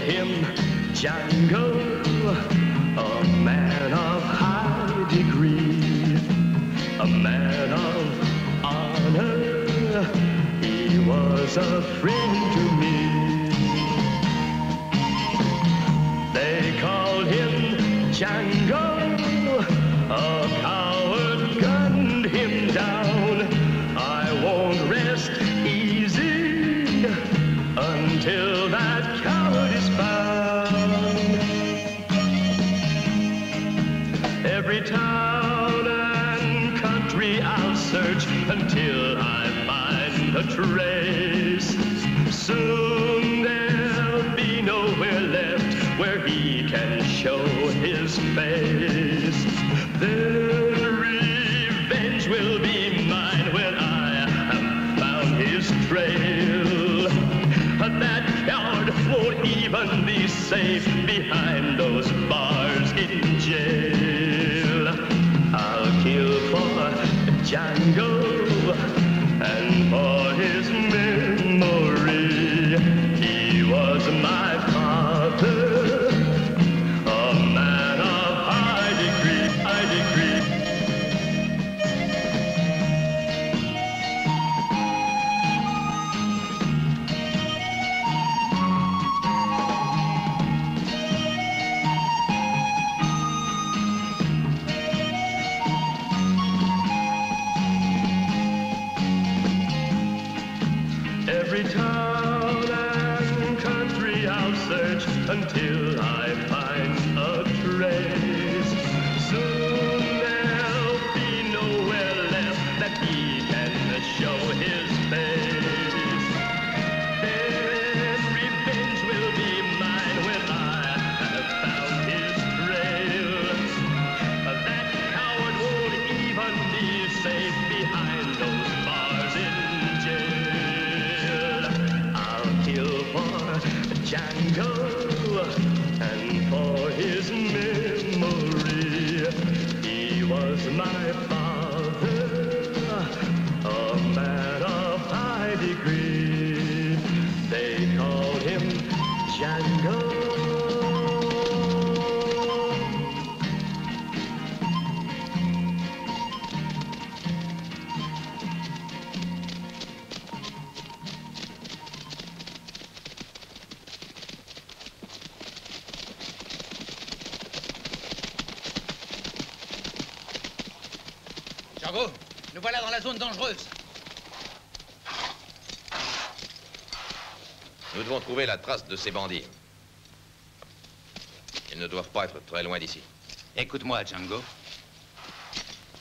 him Django, a man of high degree, a man of honor. He was a friend to me. They called him Django, a coward gunned him down. I won't rest easy until that coward is found. Every town and country I'll search until I find a trace. Soon there'll be nowhere left where he can show his face. Then revenge will be mine when I have found his trail. That coward won't even be safe behind those bars in jail. I'll kill for Django and for his memory. He was my father, a man of high degree, high degree. Every town and country I'll search until I find a trace. Soon there'll be nowhere left that he can show his face. Then revenge will be mine when I have found his trail. That coward won't even be safe behind those bars in jail. I'll kill for Django and for his memory. He was my father, a man of high degree. They called him Django. Django, nous voilà dans la zone dangereuse. Nous devons trouver la trace de ces bandits. Ils ne doivent pas être très loin d'ici. Écoute-moi, Django.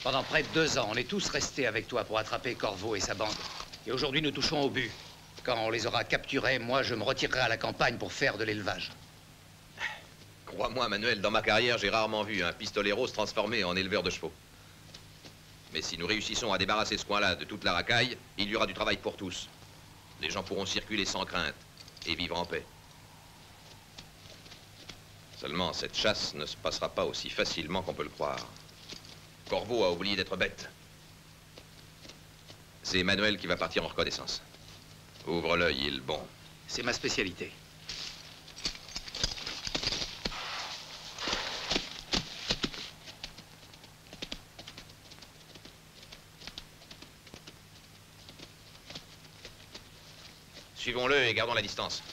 Pendant près de 2 ans, on est tous restés avec toi pour attraper Corvo et sa bande. Et aujourd'hui, nous touchons au but. Quand on les aura capturés, moi, je me retirerai à la campagne pour faire de l'élevage. Crois-moi, Manuel, dans ma carrière, j'ai rarement vu un pistolero se transformer en éleveur de chevaux. Mais si nous réussissons à débarrasser ce coin-là de toute la racaille, il y aura du travail pour tous. Les gens pourront circuler sans crainte et vivre en paix. Seulement, cette chasse ne se passera pas aussi facilement qu'on peut le croire. Corvo a oublié d'être bête. C'est Manuel qui va partir en reconnaissance. Ouvre l'œil, il bon. C'est ma spécialité. Suivons-le et gardons la distance.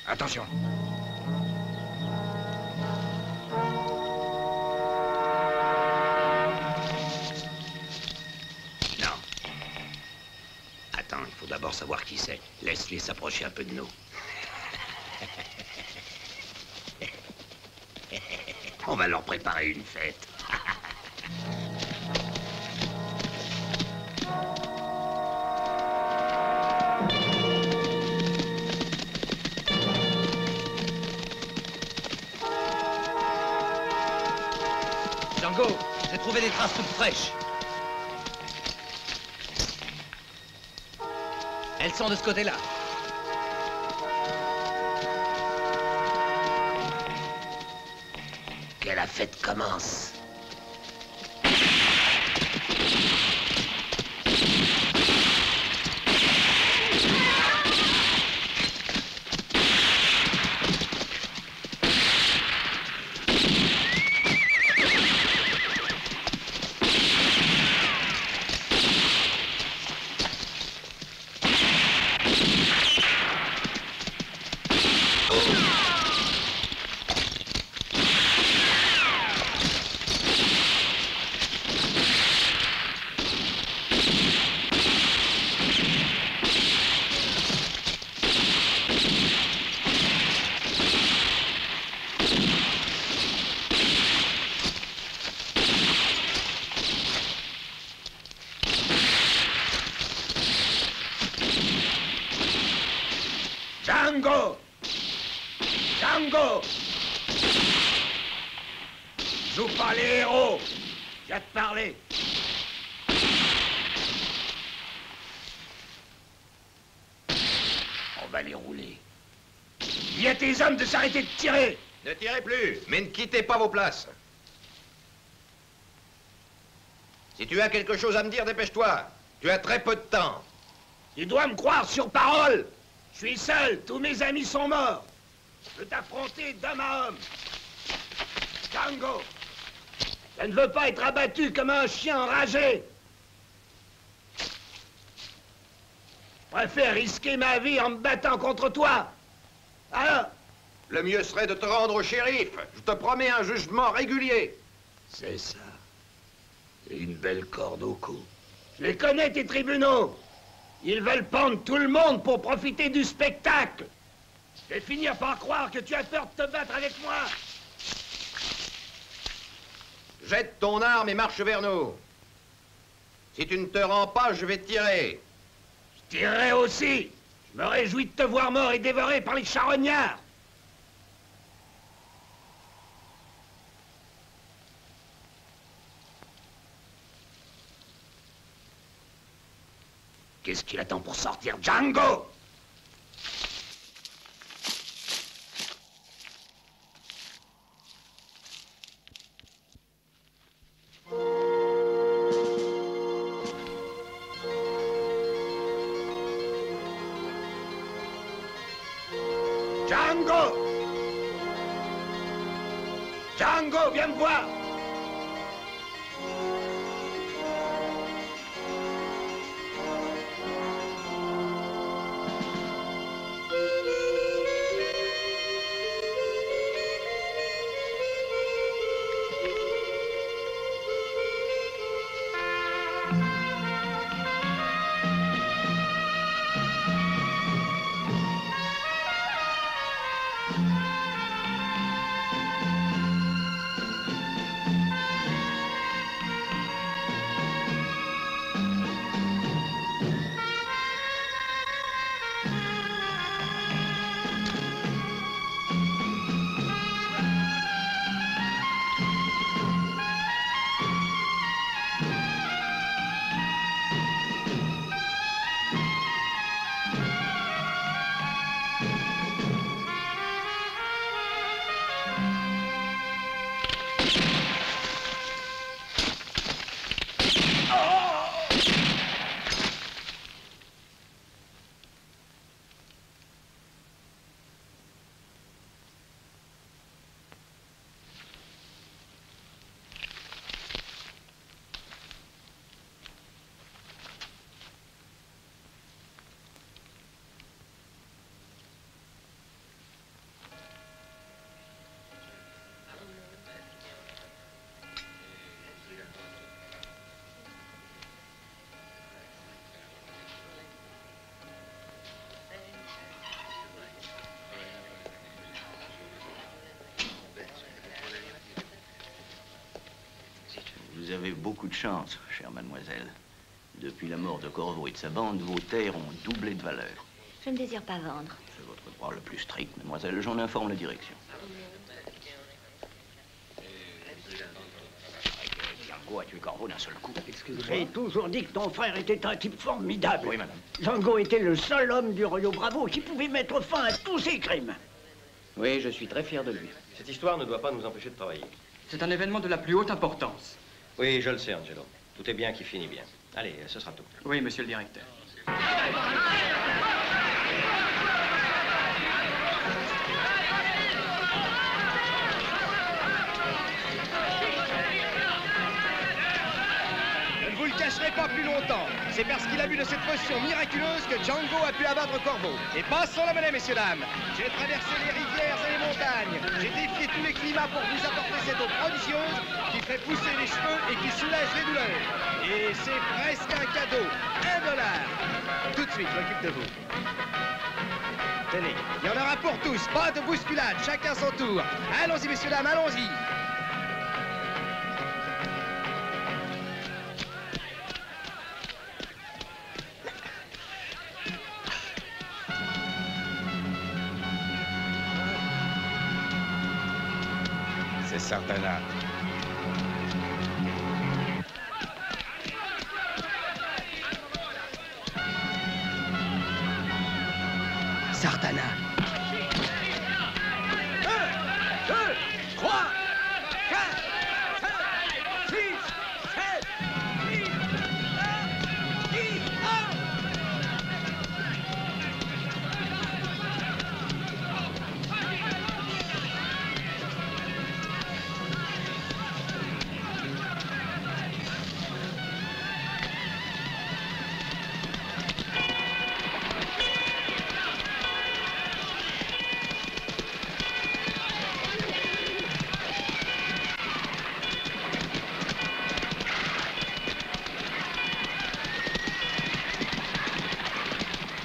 Attention. Non. Attends, il faut d'abord savoir qui c'est. Laisse-les s'approcher un peu de nous. On va leur préparer une fête. Django, j'ai trouvé des traces toutes fraîches. Elles sont de ce côté-là. Que la fête commence. Django! Django! Joue pas les héros! Viens te parler! On va les rouler. Dis à tes hommes de s'arrêter de tirer! Ne tirez plus, mais ne quittez pas vos places. Si tu as quelque chose à me dire, dépêche-toi. Tu as très peu de temps. Tu dois me croire sur parole! Je suis seul, tous mes amis sont morts. Je veux t'affronter d'homme à homme. Django! Je ne veux pas être abattu comme un chien enragé. Je préfère risquer ma vie en me battant contre toi. Alors? Le mieux serait de te rendre au shérif. Je te promets un jugement régulier. C'est ça. Et une belle corde au cou. Je les connais, tes tribunaux. Ils veulent pendre tout le monde pour profiter du spectacle. Je vais finir par croire que tu as peur de te battre avec moi. Jette ton arme et marche vers nous. Si tu ne te rends pas, je vais tirer. Je tirerai aussi. Je me réjouis de te voir mort et dévoré par les charognards. Qu'est-ce qu'il attend pour sortir, Django! Django! Django, viens me voir! Vous avez beaucoup de chance, chère mademoiselle. Depuis la mort de Corvo et de sa bande, vos terres ont doublé de valeur. Je ne désire pas vendre. C'est votre droit le plus strict, mademoiselle. J'en informe la direction. Django a tué Corvo d'un seul coup. Excusez-moi. J'ai toujours dit que ton frère était un type formidable. Oui, madame. Django était le seul homme du Rio Bravo qui pouvait mettre fin à tous ses crimes. Oui, je suis très fier de lui. Cette histoire ne doit pas nous empêcher de travailler. C'est un événement de la plus haute importance. Oui, je le sais, Angelo. Tout est bien qui finit bien. Allez, ce sera tout. Oui, monsieur le directeur. Je ne vous le cacherai pas plus longtemps. C'est parce qu'il a bu de cette potion miraculeuse que Django a pu abattre Corvo. Et passons la monnaie, messieurs, dames. J'ai traversé les rivières et les montagnes. J'ai défié tous les climats pour vous apporter cette eau prodigieuse qui fait pousser les cheveux et qui soulage les douleurs. Et c'est presque un cadeau. $1. Tout de suite, je m'occupe de vous. Tenez, il y en aura pour tous. Pas de bousculade, chacun son tour. Allons-y, messieurs, dames, allons-y. C'est Sartana. Sartana. 1, 2, 3, 4, 5, 6, 7, 8, 9, 10,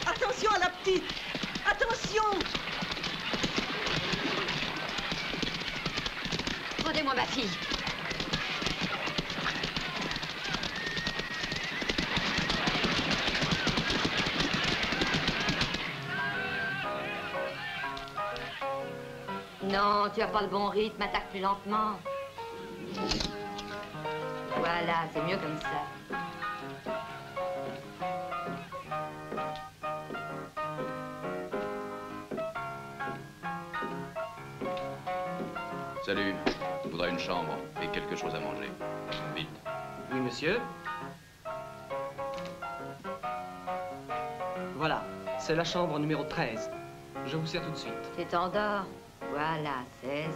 Attention à la petite. Attention. Rendez-moi ma fille. Non, tu as pas le bon rythme, attaque plus lentement. Voilà, c'est mieux comme ça. Salut. Je voudrais une chambre et quelque chose à manger. Vite. Oui, monsieur. Voilà, c'est la chambre numéro 13. Je vous sers tout de suite. Tu t'endors. Voilà, c'est ça.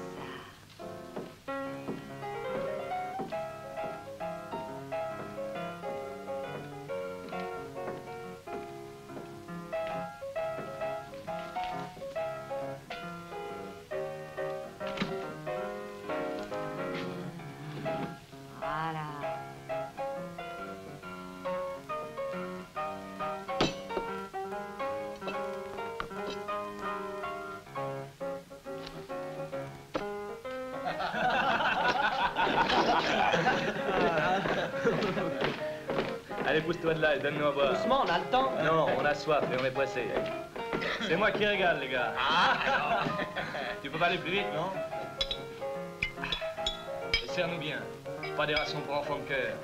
Voilà. Allez, pousse-toi de là et donne-nous à boire. Doucement, on a le temps. Non, on a soif et on est pressé. C'est moi qui régale, les gars. Tu peux pas aller plus vite, non? Et serre-nous bien. Pas des rations pour enfants de cœur.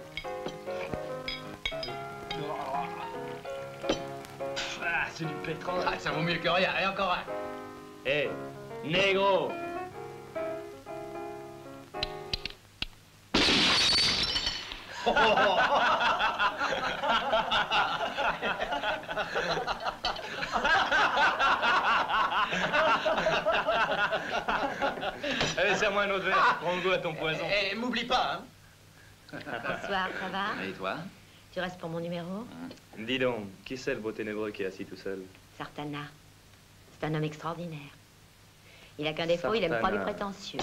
Ah, c'est du pétrole. Ah, ça vaut mieux que rien. Et encore un. Hé, négro! Allez, serre-moi un autre verre. Prends le goût à ton poison. Et m'oublie pas, hein. Bonsoir, ça va? Et toi? Tu restes pour mon numéro? Dis donc, qui c'est le beau ténébreux qui est assis tout seul? Sartana. C'est un homme extraordinaire. Il a qu'un défaut, il aime pas les Sartana. prétentieux.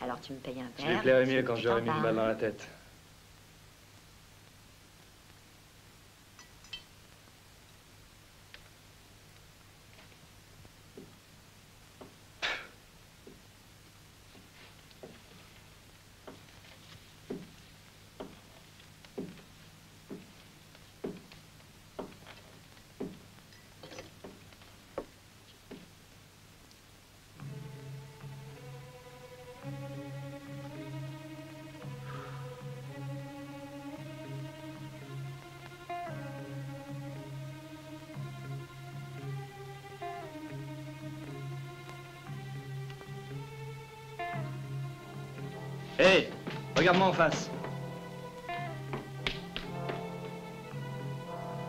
Alors tu me payes un Je verre. lui plairais tu mieux me quand dis j'aurais t'en mis une balle parles. dans la tête. Hé, regarde-moi en face.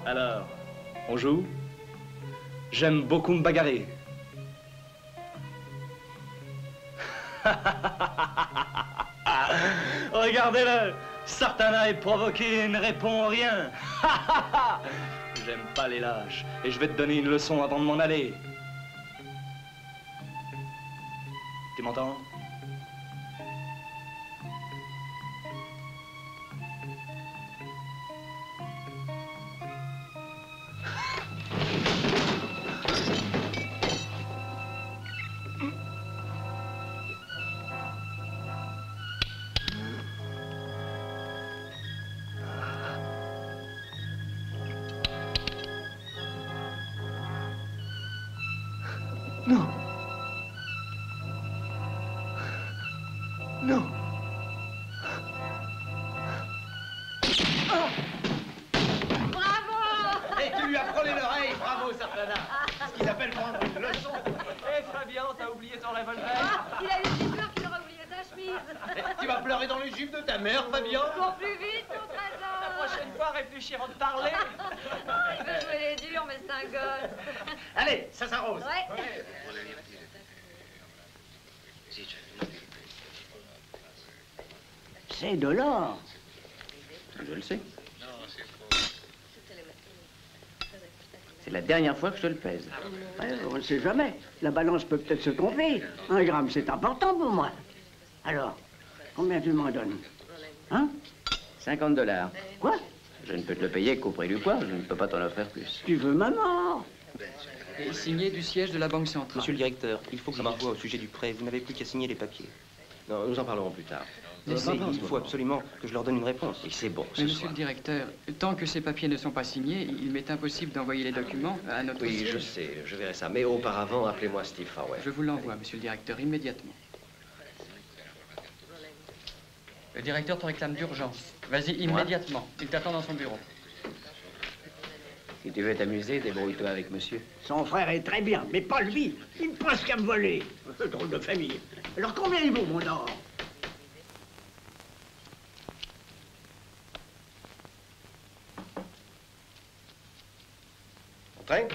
Alors, on joue? J'aime beaucoup me bagarrer. Regardez-le! Sartana est provoqué et ne répond rien. J'aime pas les lâches. Et je vais te donner une leçon avant de m'en aller. Tu m'entends? Non. Non. Bravo! Et tu lui as frôlé l'oreille, bravo, Sartana. Ce qu'ils appellent prendre une leçon. Hé, Fabien, t'as oublié ton revolver? Ah, il a eu si peur qu'il aura oublié sa chemise. Tu vas pleurer dans les jupes de ta mère, Fabien. Cours plus vite, mon trésor. La prochaine fois, réfléchis avant de parler. Il veut jouer les durs, mais c'est un gosse. Allez, ça s'arrose. Ouais. C'est de l'or. Je le sais. C'est la dernière fois que je te le pèse. Ouais, on ne sait jamais. La balance peut peut-être se tromper. 1 gramme, c'est important pour moi. Alors, combien tu m'en donnes? Hein? $50. Quoi? Je ne peux te le payer qu'au prix du poids. Je ne peux pas t'en offrir plus. Tu veux ma mort? Et signé du siège de la Banque centrale. Monsieur le directeur, il faut que je vous voie au sujet du prêt. Vous n'avez plus qu'à signer les papiers. Non, nous en parlerons plus tard. Il faut absolument que je leur donne une réponse. Et c'est bon, Mais monsieur le directeur, tant que ces papiers ne sont pas signés, il m'est impossible d'envoyer les documents à notre Oui, siège. je sais, je verrai ça. Mais auparavant, appelez-moi Steve Farwell. Je vous l'envoie, monsieur le directeur, immédiatement. Le directeur te réclame d'urgence. Vas-y, immédiatement. Il t'attend dans son bureau. Si tu veux t'amuser, débrouille-toi avec monsieur. Son frère est très bien, mais pas lui. Il ne pense qu'à me voler. Drôle de famille. Alors combien il vaut, mon or? Entrez.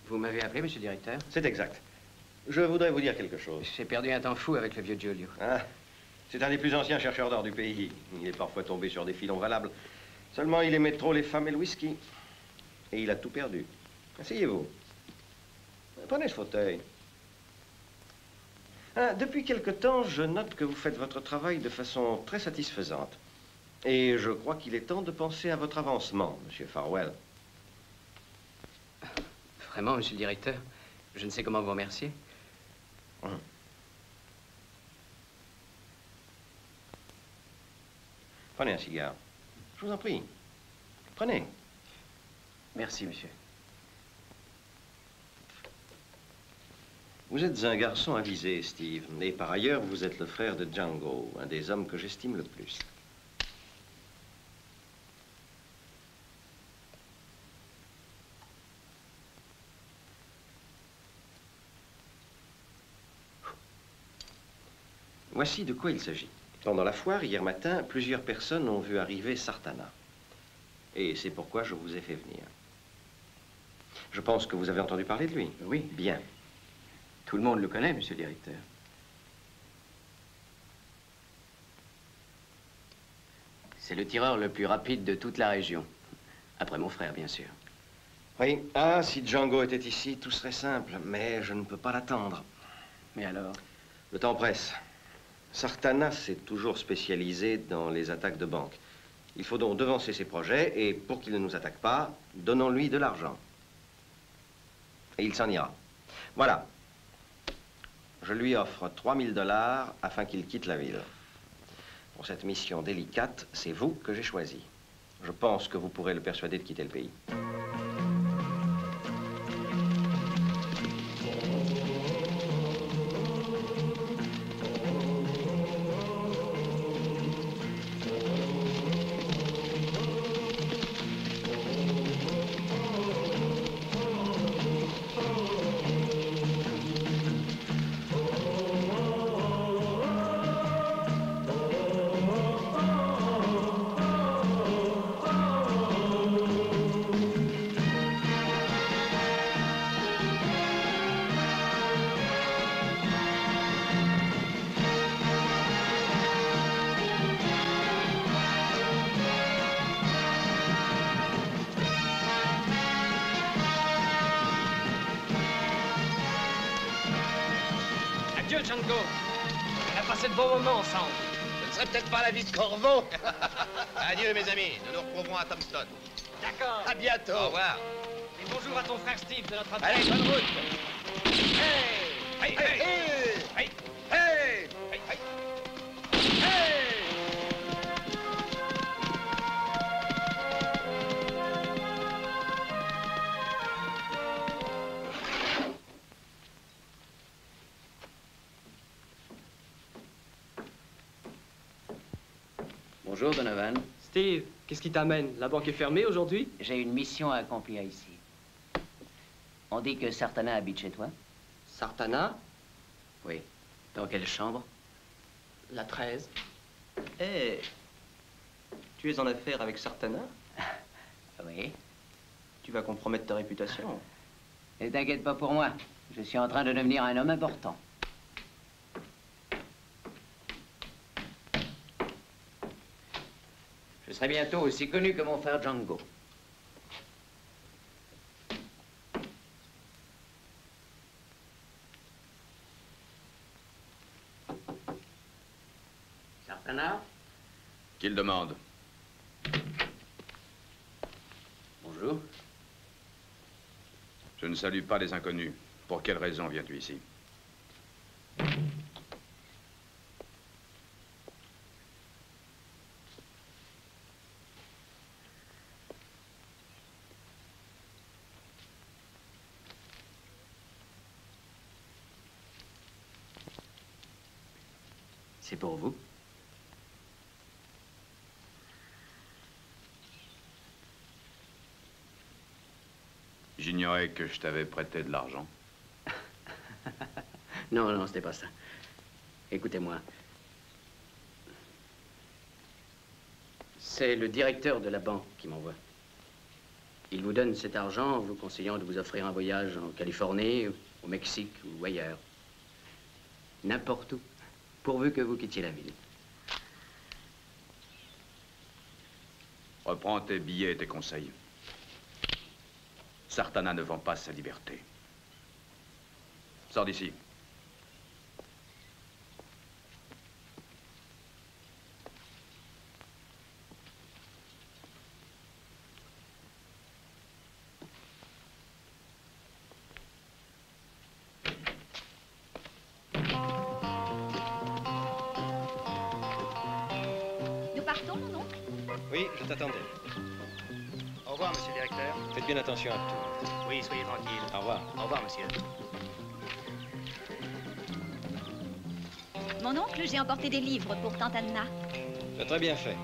Vous m'avez appelé, monsieur le directeur? C'est exact. Je voudrais vous dire quelque chose. J'ai perdu un temps fou avec le vieux Giulio. Ah, c'est un des plus anciens chercheurs d'or du pays. Il est parfois tombé sur des filons valables. Seulement, il aimait trop les femmes et le whisky. Et il a tout perdu. Asseyez-vous. Prenez ce fauteuil. Ah, depuis quelque temps, je note que vous faites votre travail de façon très satisfaisante. Et je crois qu'il est temps de penser à votre avancement, monsieur Farwell. Vraiment, monsieur le directeur, je ne sais comment vous remercier. Prenez un cigare. Je vous en prie. Prenez. Merci, monsieur. Vous êtes un garçon avisé, Steve. Et par ailleurs, vous êtes le frère de Django, un des hommes que j'estime le plus. Voici de quoi il s'agit. Pendant la foire, hier matin, plusieurs personnes ont vu arriver Sartana. Et c'est pourquoi je vous ai fait venir. Je pense que vous avez entendu parler de lui. Oui. Bien. Tout le monde le connaît, monsieur le directeur. C'est le tireur le plus rapide de toute la région. Après mon frère, bien sûr. Oui. Ah, si Django était ici, tout serait simple. Mais je ne peux pas l'attendre. Mais alors? Le temps presse. Sartana s'est toujours spécialisé dans les attaques de banque. Il faut donc devancer ses projets et, pour qu'il ne nous attaque pas, donnons-lui de l'argent. Et il s'en ira. Voilà. Je lui offre $3000 afin qu'il quitte la ville. Pour cette mission délicate, c'est vous que j'ai choisi. Je pense que vous pourrez le persuader de quitter le pays. Django. On a passé de bons moments ensemble. Ce ne serait peut-être pas la vie de Corvo. Adieu, mes amis. Nous nous retrouverons à Tombstone. D'accord. À bientôt. Au revoir. Et bonjour à ton frère Steve de notre part. Allez, bonne route. Hey! Hey, hey, hey, hey, hey, hey, hey. Bonjour, Donovan. Steve, qu'est-ce qui t'amène? La banque est fermée aujourd'hui? J'ai une mission à accomplir ici. On dit que Sartana habite chez toi? Sartana? Oui. Dans quelle chambre? La 13. Eh, tu es en affaire avec Sartana? Oui. Tu vas compromettre ta réputation. Ne t'inquiète pas pour moi. Je suis en train de devenir un homme important. Je serai bientôt aussi connu que mon frère Django. Sartana? Qu'il demande. Bonjour. Je ne salue pas les inconnus. Pour quelle raison viens-tu ici? C'est pour vous. J'ignorais que je t'avais prêté de l'argent. Non, non, c'était pas ça. Écoutez-moi. C'est le directeur de la banque qui m'envoie. Il vous donne cet argent en vous conseillant de vous offrir un voyage en Californie, au Mexique ou ailleurs. N'importe où, pourvu que vous quittiez la ville. Reprends tes billets et tes conseils. Sartana ne vend pas sa liberté. Sors d'ici. Nous partons, mon oncle? Oui, je t'attendais. Au revoir, monsieur le directeur. Faites bien attention à tout. Oui, soyez tranquille. Au revoir. Au revoir, monsieur. Mon oncle, j'ai emporté des livres pour tante Anna. Tu as très bien fait.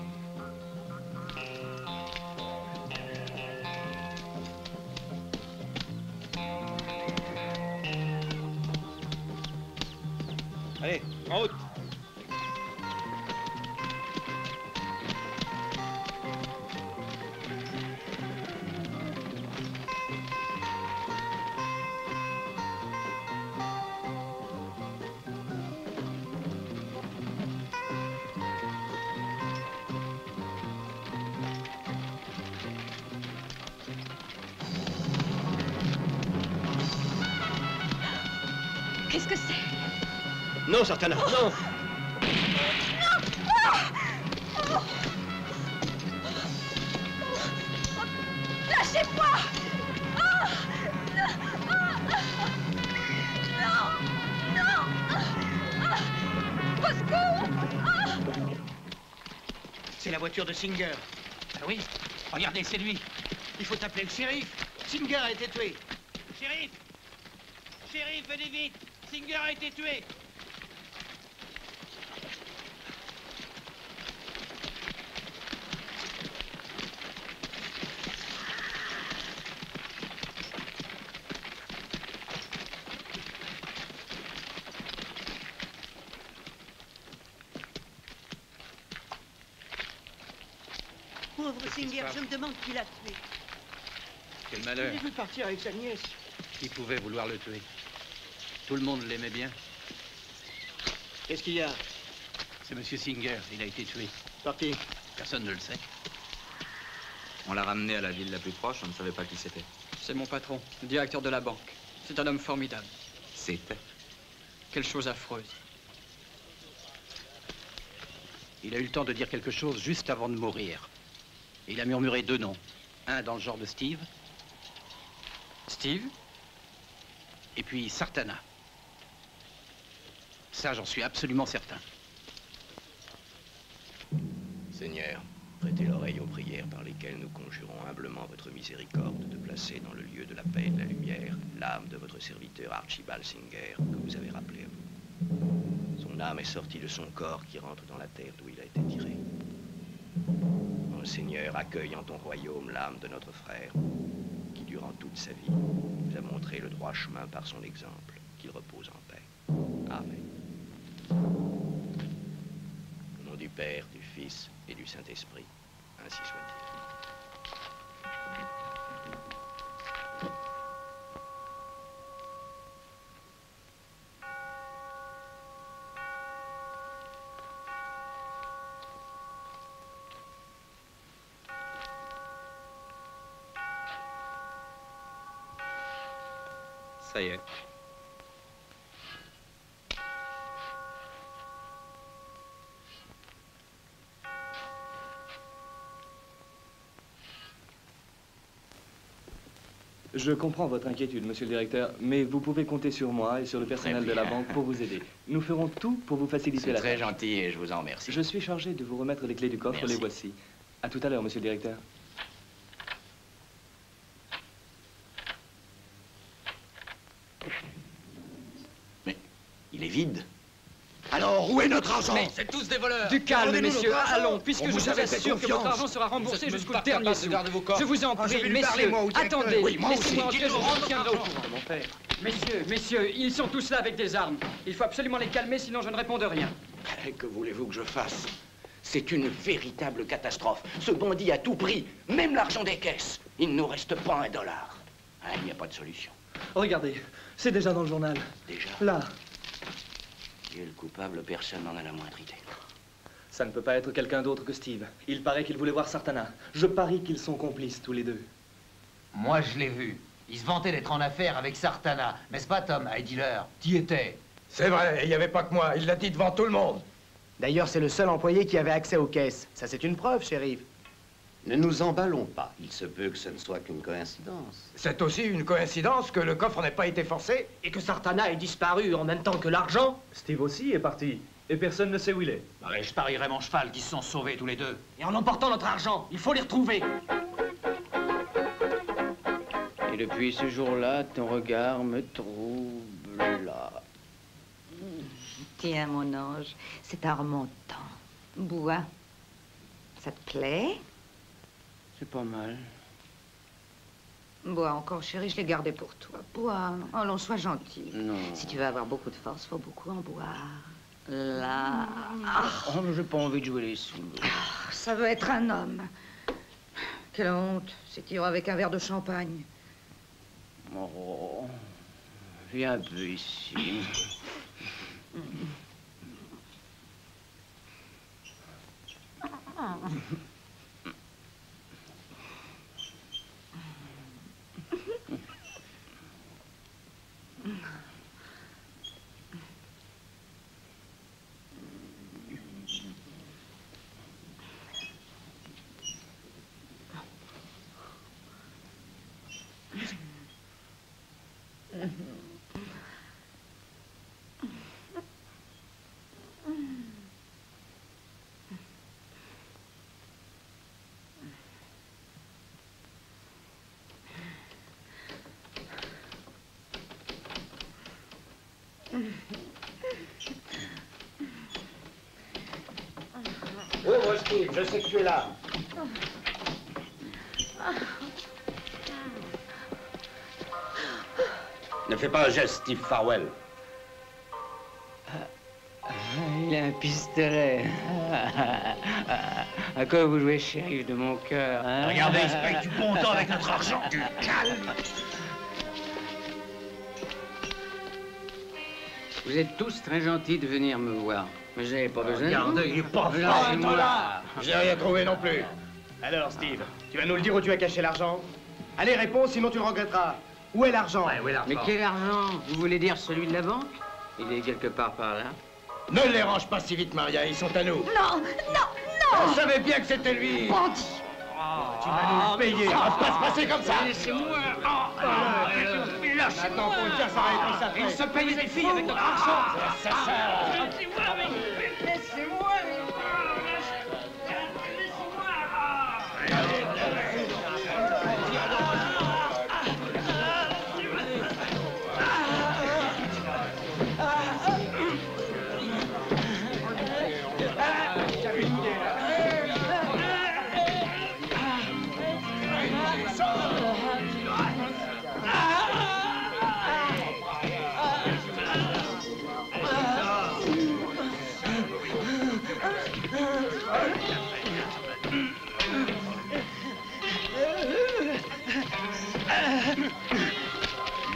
Allez, en route. Qu'est-ce que c'est? Non, Sartana, non. Non! Ah! Oh! Lâchez-moi! Ah! Non! Non! Au secours! C'est la voiture de Singer. Ah oui? Regardez, c'est lui. Il faut appeler le shérif. Singer a été tué. Shérif! Shérif, venez vite! Singer a été tué! Pauvre Singer, je me demande qui l'a tué. Quel malheur. J'ai vu partir avec sa nièce. Qui pouvait vouloir le tuer? Tout le monde l'aimait bien. Qu'est-ce qu'il y a? C'est Monsieur Singer, il a été tué. Par qui? Personne ne le sait. On l'a ramené à la ville la plus proche, on ne savait pas qui c'était. C'est mon patron, le directeur de la banque. C'est un homme formidable. C'était. Quelle chose affreuse. Il a eu le temps de dire quelque chose juste avant de mourir. Et il a murmuré 2 noms. Un dans le genre de Steve. Steve? Et puis Sartana. Ça, j'en suis absolument certain. Seigneur, prêtez l'oreille aux prières par lesquelles nous conjurons humblement votre miséricorde de placer dans le lieu de la paix et de la lumière l'âme de votre serviteur Archibald Singer, que vous avez rappelé à vous. Son âme est sortie de son corps qui rentre dans la terre d'où il a été tiré. Mon Seigneur, accueille en ton royaume l'âme de notre frère, qui durant toute sa vie nous a montré le droit chemin par son exemple, qu'il repose en paix. Amen. Au nom du Père, du Fils et du Saint-Esprit, ainsi soit-il. Ça y est. Je comprends votre inquiétude, monsieur le directeur, mais vous pouvez compter sur moi et sur le personnel de la banque pour vous aider. Nous ferons tout pour vous faciliter la tâche. C'est très gentil et je vous en remercie. Je suis chargé de vous remettre les clés du coffre, Merci. les voici. À tout à l'heure, monsieur le directeur. Mais il est vide. Alors, où est notre argent? Mais c'est tous des voleurs. Du calme, Rendez-nous messieurs, notre argent. allons, puisque On je vous vous avait fait assure que votre confiance. argent sera remboursé Vous êtes jusqu'au même pas dernier capable de sou. garder vos coffres. Je vous en Ah, je vais prie, lui parler, messieurs, moi, au directeur. attendez, Oui, moi aussi. laissez-moi entrer, je Dites-le, vous tiendrai au rendre courant. Mon père. Messieurs, ils sont tous là avec des armes. Il faut absolument les calmer, sinon je ne réponds de rien. Que voulez-vous que je fasse? C'est une véritable catastrophe. Ce bandit a tout pris, même l'argent des caisses. Il ne nous reste pas $1. Ah, il n'y a pas de solution. Regardez, c'est déjà dans le journal. Déjà? Là. Qui est le coupable? Personne n'en a la moindre idée. Ça ne peut pas être quelqu'un d'autre que Steve. Il paraît qu'il voulait voir Sartana. Je parie qu'ils sont complices tous les deux. Moi, je l'ai vu. Il se vantait d'être en affaire avec Sartana. N'est-ce pas, Tom, à Dealer? T'y étais. C'est vrai, il n'y avait pas que moi. Il l'a dit devant tout le monde. D'ailleurs, c'est le seul employé qui avait accès aux caisses. Ça, c'est une preuve, shérif. Ne nous emballons pas. Il se peut que ce ne soit qu'une coïncidence. C'est aussi une coïncidence que le coffre n'ait pas été forcé. Et que Sartana ait disparu en même temps que l'argent. Steve aussi est parti. Et personne ne sait où il est. Ouais, je parierais mon cheval qu'ils se sont sauvés tous les deux. Et en emportant notre argent, il faut les retrouver. Et depuis ce jour-là, ton regard me trouble là. Tiens, mon ange, c'est un remontant. Bois. Ça te plaît? C'est pas mal. Bois encore, chérie, je l'ai gardé pour toi. Bois. Allons, sois gentil. Non. Si tu veux avoir beaucoup de force, faut beaucoup en boire. Là. Oh, mais j'ai pas envie de jouer les sous. Ça veut être un homme. Quelle honte. C'est tiré avec un verre de champagne. Oh, viens un peu ici. Ouvre, Steve, je sais que tu es là. Ne fais pas un geste, Steve Farwell. Il a un pistolet. À quoi vous jouez, shérif de mon cœur, hein? Regardez, il se paye du bon temps avec notre argent. Du calme. Vous êtes tous très gentils de venir me voir. Mais j'avais pas besoin de vous. Regardez, il est pas Lâchez-moi. là. J'ai rien trouvé non plus. Alors, Steve, tu vas nous le dire où tu as caché l'argent? Allez, réponds, sinon tu le regretteras. Où est l'argent? Ouais, où est l'argent? Mais quel argent? Vous voulez dire celui de la banque? Il est quelque part par là. Ne les range pas si vite, Maria, ils sont à nous. Non, non, non! Je savais bien que c'était lui. Bandit! Tu vas nous le payer. Ça va pas se passer comme ça. Laissez-moi. Maintenant, faut le dire, ça va être ça. Il se paye des filles avec notre argent. Laissez-moi. Laissez-moi.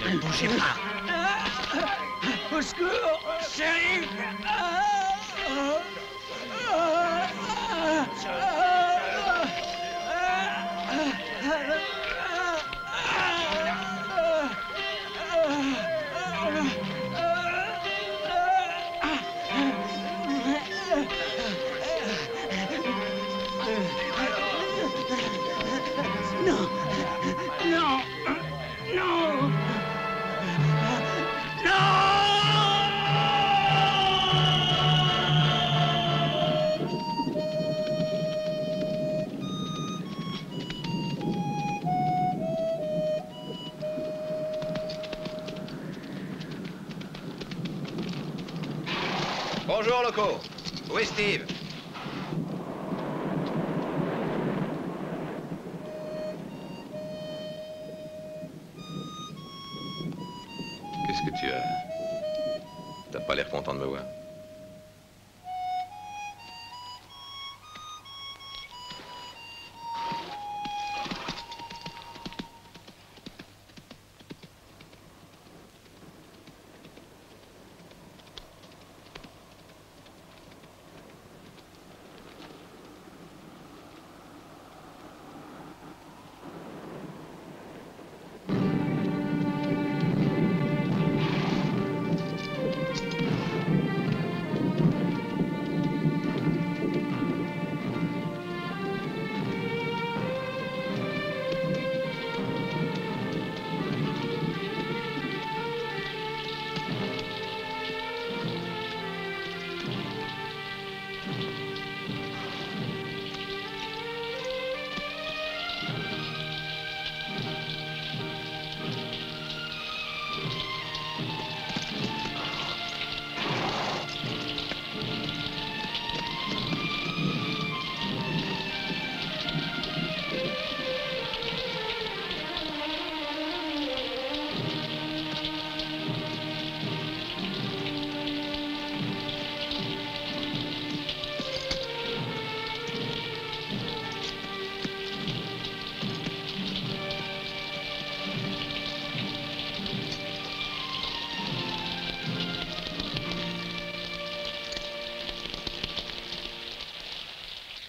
Ne bougez pas. Au secours, chérie. Non, non, non, Bonjour, locaux. Où est Steve? Qu'est-ce que tu as? T'as pas l'air content de me voir.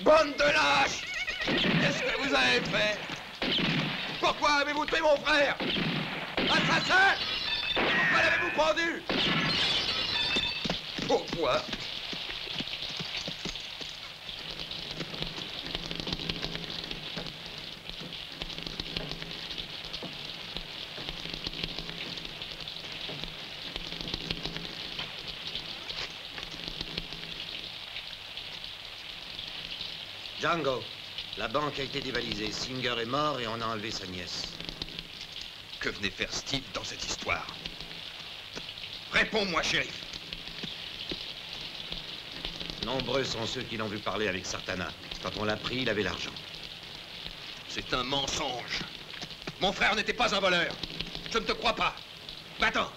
Bande de lâches! Qu'est-ce que vous avez fait? Pourquoi avez-vous tué mon frère? Assassin! Pourquoi l'avez-vous pendu? Pourquoi? Django, la banque a été dévalisée. Singer est mort et on a enlevé sa nièce. Que venait faire Steve dans cette histoire? Réponds-moi, shérif. Nombreux sont ceux qui l'ont vu parler avec Sartana. Quand on l'a pris, il avait l'argent. C'est un mensonge. Mon frère n'était pas un voleur. Je ne te crois pas. Va-t'en.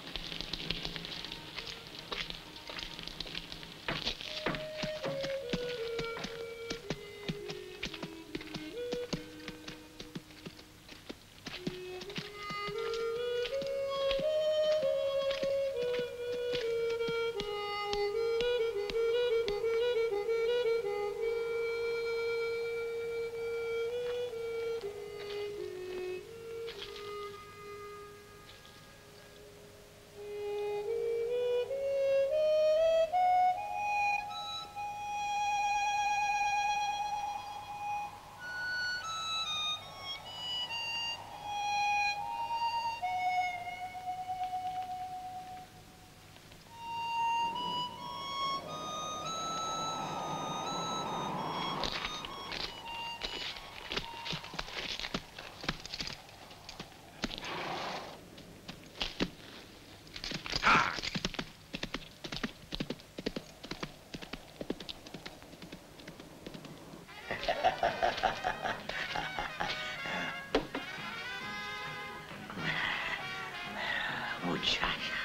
muchacha.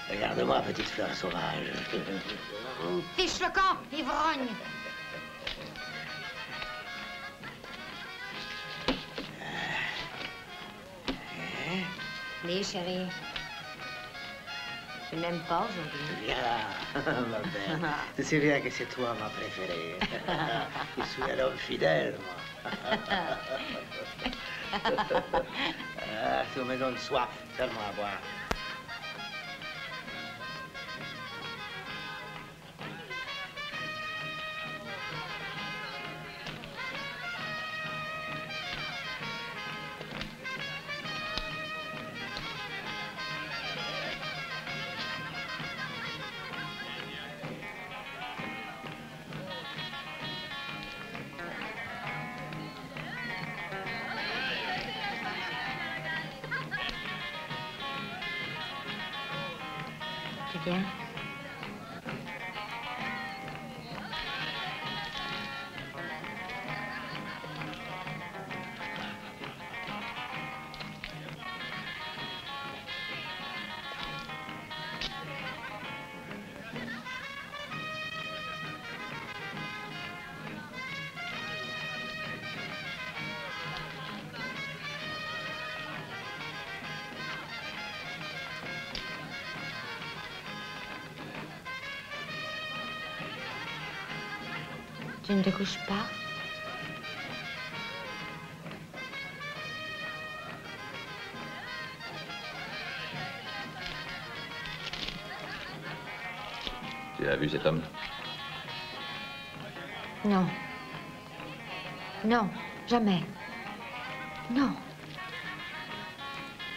Regarde-moi, petite fleur sauvage. Fiche le camp, ivrogne. Oui, chérie. Tu n'aimes pas aujourd'hui? Viens, ma belle. Tu sais bien que c'est toi ma préférée. Je suis un homme fidèle, moi. Ah, tu me donnes soif, seulement à boire. Bien. Tu ne te couches pas? Tu as vu cet homme? Non. Non, jamais. Non.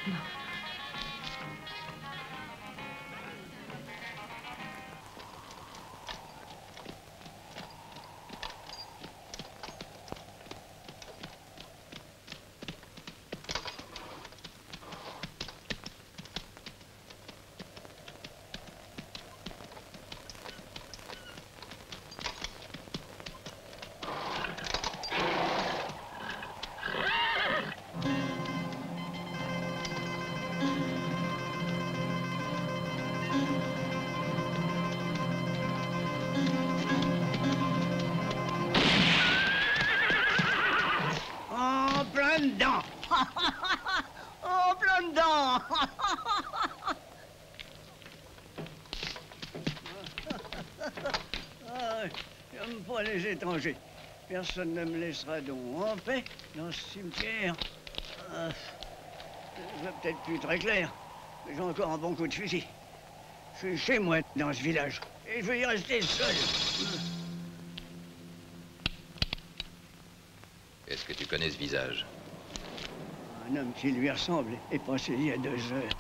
Non. Oh, plein dedans. J'aime pas les étrangers. Personne ne me laissera donc en paix dans ce cimetière. C'est peut-être plus très clair, mais j'ai encore un bon coup de fusil. Je suis chez moi dans ce village et je vais y rester seul. Est-ce que tu connais ce visage? Un homme qui lui ressemble est passé il y a 2 heures.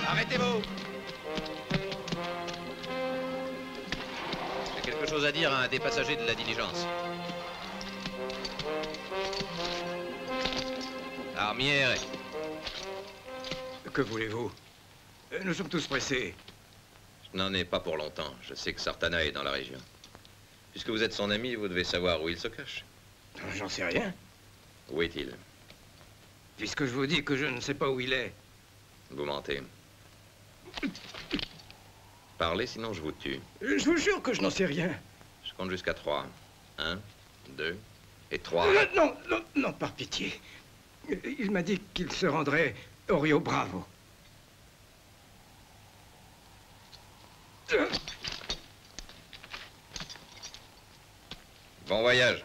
Arrêtez-vous! J'ai quelque chose à dire à un des passagers de la diligence. Armière. Que voulez-vous? Nous sommes tous pressés. Je n'en ai pas pour longtemps. Je sais que Sartana est dans la région. Puisque vous êtes son ami, vous devez savoir où il se cache. J'en sais rien. Où est-il? Puisque je vous dis que je ne sais pas où il est. Vous mentez. Parlez, sinon je vous tue. Je vous jure que je n'en sais rien. Je compte jusqu'à 3. 1, 2 et 3. Non, non, non, par pitié. Il m'a dit qu'il se rendrait Orio, bravo. Bon voyage.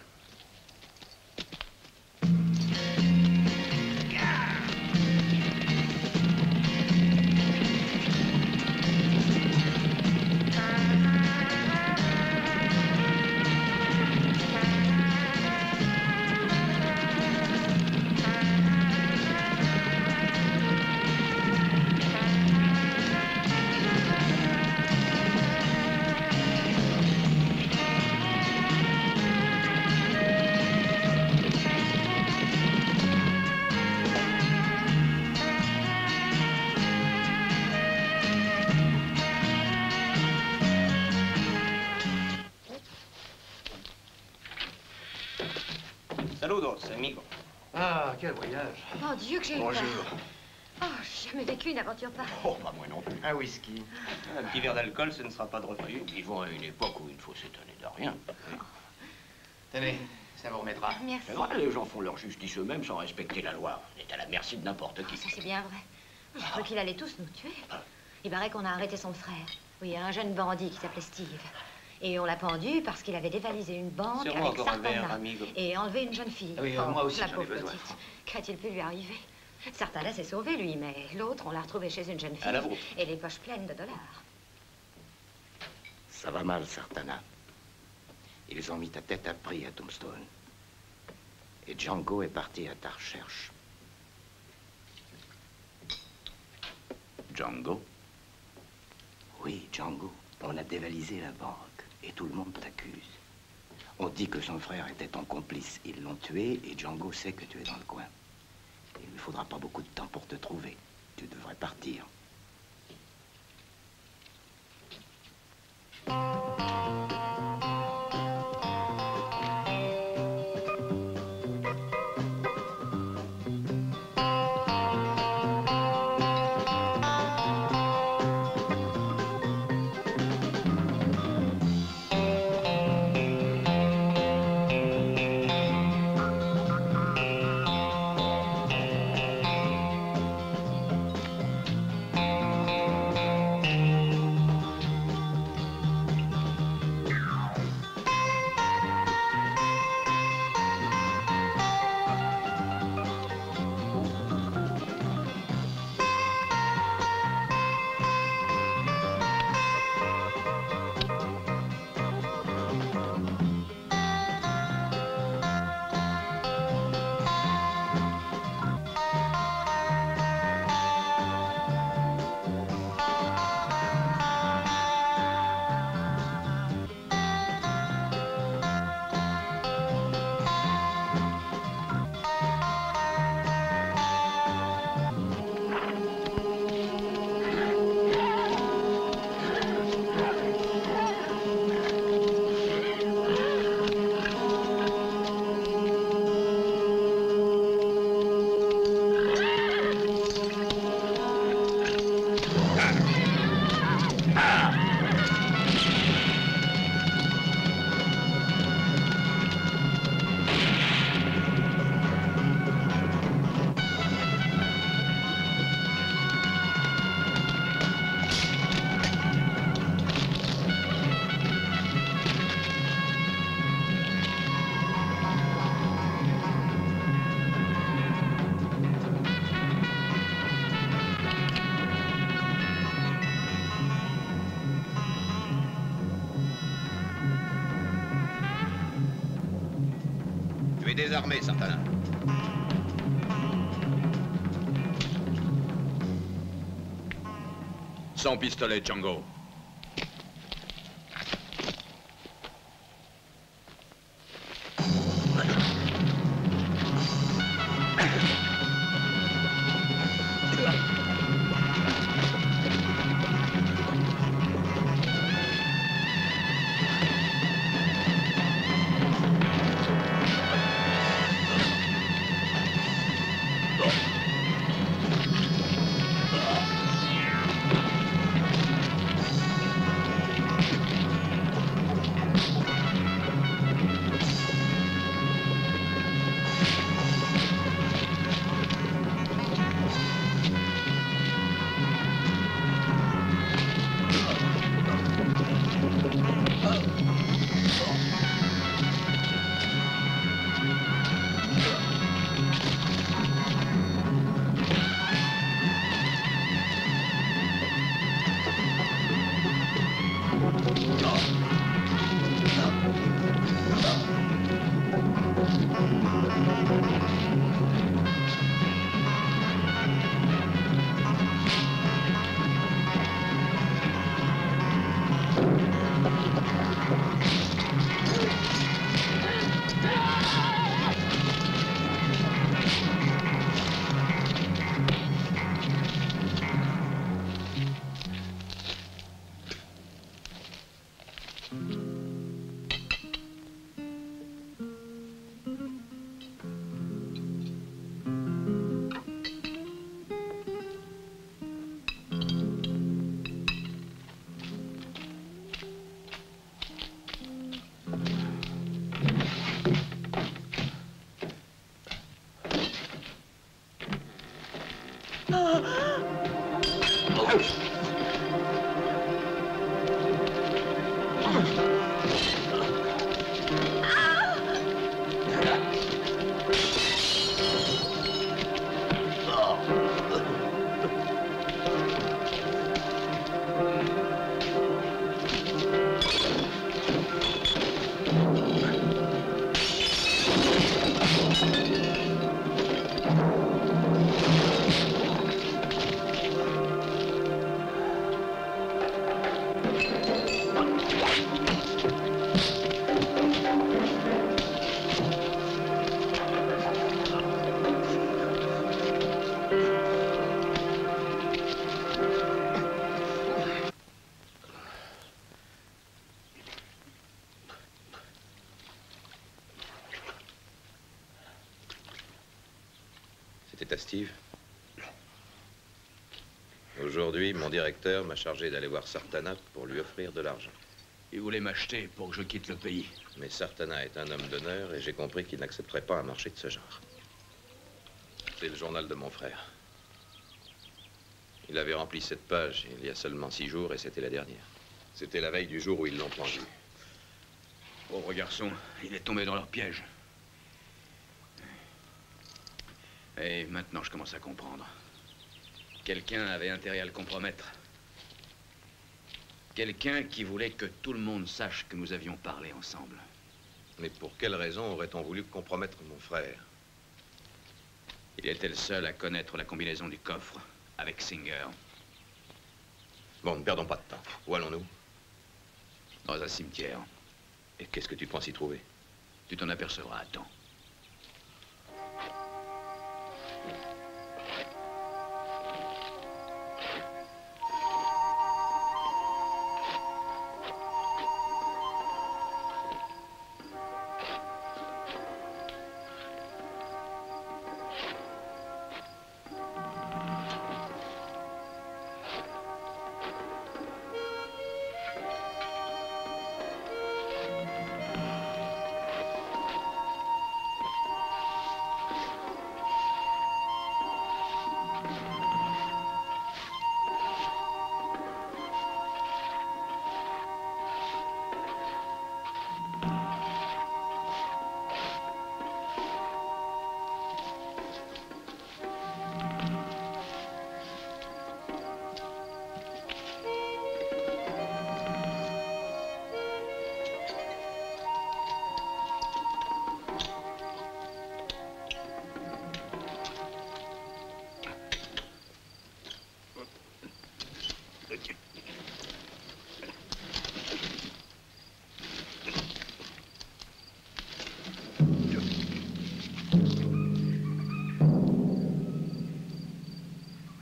Saludos, amigo. Ah, quel voyage. Mon Dieu, que j'ai eu peur. Bonjour. Oh, j'ai jamais vécu une aventure pareille. Oh, pas moi non plus. Un whisky. Un petit verre d'alcool, ce ne sera pas de refus. Nous vivons à une époque où il ne faut s'étonner de rien. Tenez, ça vous remettra. Merci. C'est vrai, les gens font leur justice eux-mêmes sans respecter la loi. On est à la merci de n'importe qui. Ça, c'est bien vrai. J'ai cru qu'il allait tous nous tuer. Il paraît qu'on a arrêté son frère. Oui, un jeune bandit qui s'appelait Steve. Et on l'a pendu parce qu'il avait dévalisé une banque Serre-moi avec encore un verre, Sartana amigo. et enlevé une jeune fille. Ah oui, moi aussi, la j'en ai pauvre besoin. petite. Qu'a-t-il pu lui arriver? Sartana s'est sauvé, lui, mais l'autre, on l'a retrouvé chez une jeune À la fille. vôtre. Et les poches pleines de dollars. Ça va mal, Sartana. Ils ont mis ta tête à prix à Tombstone. Et Django est parti à ta recherche. Django? Oui, Django. On a dévalisé la banque et tout le monde t'accuse. On dit que son frère était ton complice. Ils l'ont tué et Django sait que tu es dans le coin. Il ne lui faudra pas beaucoup de temps pour te trouver. Tu devrais partir. Tu es désarmé, Sartana. Sans pistolet, Django. C'est à Steve. Aujourd'hui, mon directeur m'a chargé d'aller voir Sartana pour lui offrir de l'argent. Il voulait m'acheter pour que je quitte le pays. Mais Sartana est un homme d'honneur et j'ai compris qu'il n'accepterait pas un marché de ce genre. C'est le journal de mon frère. Il avait rempli cette page il y a seulement 6 jours et c'était la dernière. C'était la veille du jour où ils l'ont pendu. Pauvre garçon, il est tombé dans leur piège. Et maintenant, je commence à comprendre. Quelqu'un avait intérêt à le compromettre. Quelqu'un qui voulait que tout le monde sache que nous avions parlé ensemble. Mais pour quelle raison aurait-on voulu compromettre mon frère? Il était le seul à connaître la combinaison du coffre avec Singer. Bon, ne perdons pas de temps. Où allons-nous? Dans un cimetière. Et qu'est-ce que tu penses y trouver? Tu t'en apercevras à temps.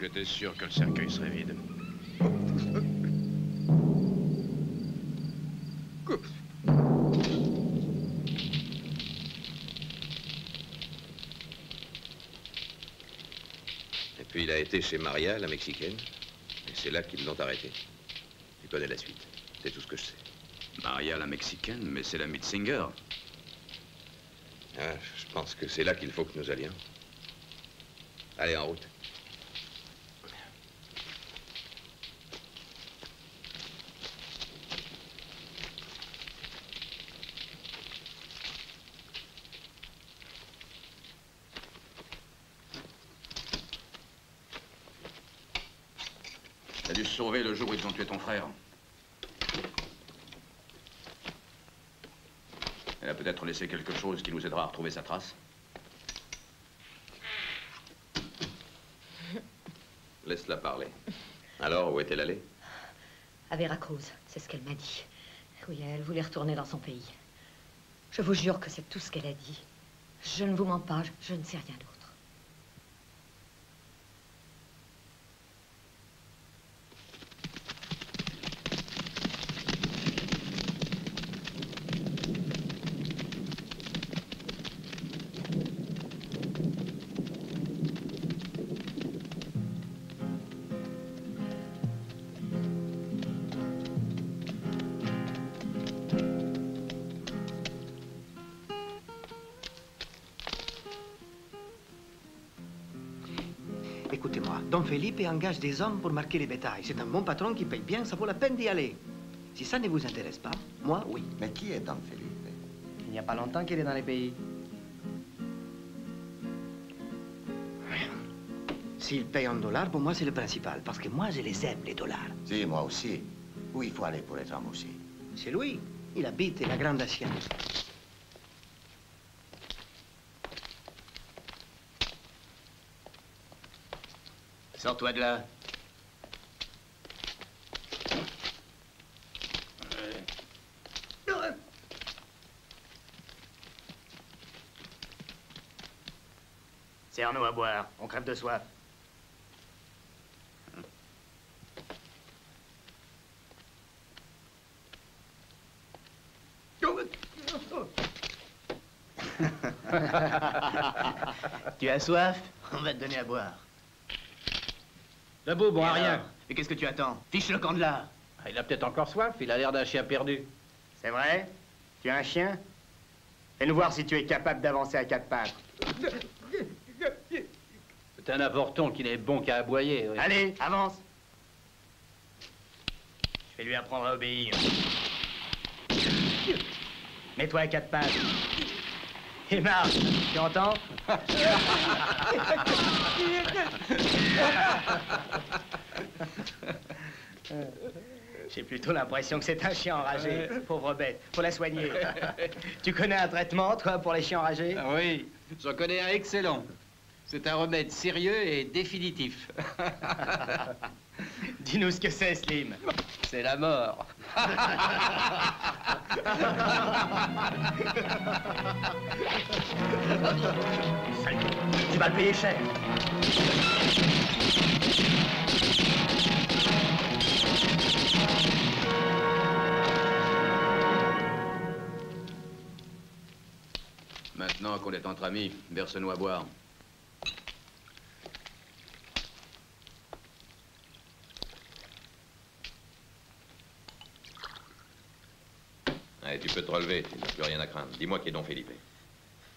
J'étais sûr que le cercueil serait vide. Et puis il a été chez Maria, la Mexicaine, et c'est là qu'ils l'ont arrêté. Tu connais la suite, c'est tout ce que je sais. Maria, la Mexicaine, mais c'est l'amie de Singer. Ah, je pense que c'est là qu'il faut que nous allions. Allez, en route. T'as dû se sauver le jour où ils ont tué ton frère. Elle a peut-être laissé quelque chose qui nous aidera à retrouver sa trace. Laisse-la parler. Alors, où est-elle allée? À Veracruz, c'est ce qu'elle m'a dit. Oui, elle voulait retourner dans son pays. Je vous jure que c'est tout ce qu'elle a dit. Je ne vous mens pas, je ne sais rien d'autre. Écoutez-moi, Don Felipe engage des hommes pour marquer les bétails. C'est un bon patron qui paye bien, ça vaut la peine d'y aller. Si ça ne vous intéresse pas, moi, oui. Mais qui est Don Felipe? Il n'y a pas longtemps qu'il est dans les pays. S'il paye en dollars, pour moi, c'est le principal. Parce que moi, je les aime, les dollars. Si, moi aussi. Où il faut aller pour être aussi? C'est lui. Il habite la Grande Asia. Sors-toi de là. Serre-nous à boire. On crève de soif. Tu as soif? On va te donner à boire. Debout, bon à rien. Et qu'est-ce que tu attends? Fiche le camp de là. Il a peut-être encore soif, il a l'air d'un chien perdu. C'est vrai? Tu as un chien? Fais-nous voir si tu es capable d'avancer à quatre pattes. C'est un avorton qui n'est bon qu'à aboyer. Oui. Allez, avance. Je vais lui apprendre à obéir. Mets-toi à quatre pattes. Et marche, tu entends? J'ai plutôt l'impression que c'est un chien enragé. Pauvre bête, faut la soigner. Tu connais un traitement, toi, pour les chiens enragés? Ah oui, j'en connais un excellent. C'est un remède sérieux et définitif. Dis-nous ce que c'est, Slim. C'est la mort. Tu vas le payer cher. Maintenant qu'on est entre amis, verse-nous à boire. Allez, tu peux te relever, tu n'as plus rien à craindre. Dis-moi qui est Don Felipe.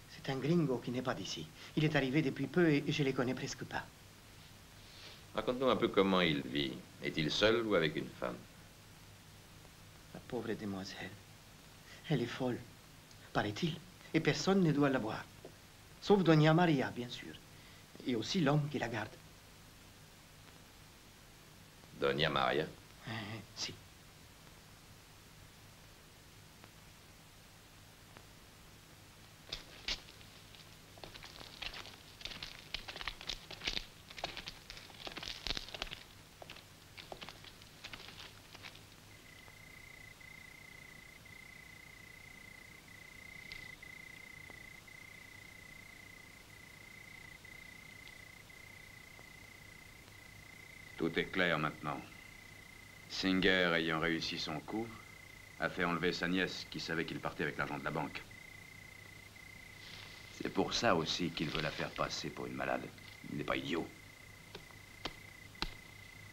C'est un gringo qui n'est pas d'ici. Il est arrivé depuis peu et je les connais presque pas. Raconte-nous un peu comment il vit. Est-il seul ou avec une femme? La pauvre demoiselle. Elle est folle, paraît-il. Et personne ne doit la voir. Sauf Doña Maria, bien sûr. Et aussi l'homme qui la garde. Doña Maria? Si. Tout est clair maintenant. Singer, ayant réussi son coup, a fait enlever sa nièce qui savait qu'il partait avec l'argent de la banque. C'est pour ça aussi qu'il veut la faire passer pour une malade. Il n'est pas idiot.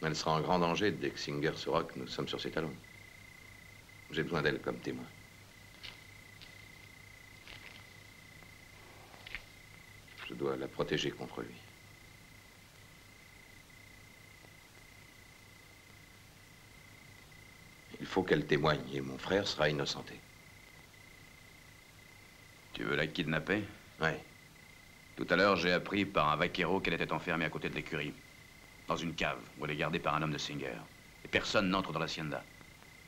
Elle sera en grand danger dès que Singer saura que nous sommes sur ses talons. J'ai besoin d'elle comme témoin. Je dois la protéger contre lui. Il faut qu'elle témoigne et mon frère sera innocenté. Tu veux la kidnapper? Oui. Tout à l'heure, j'ai appris par un vaquero qu'elle était enfermée à côté de l'écurie. Dans une cave où elle est gardée par un homme de Singer. Et personne n'entre dans l'hacienda.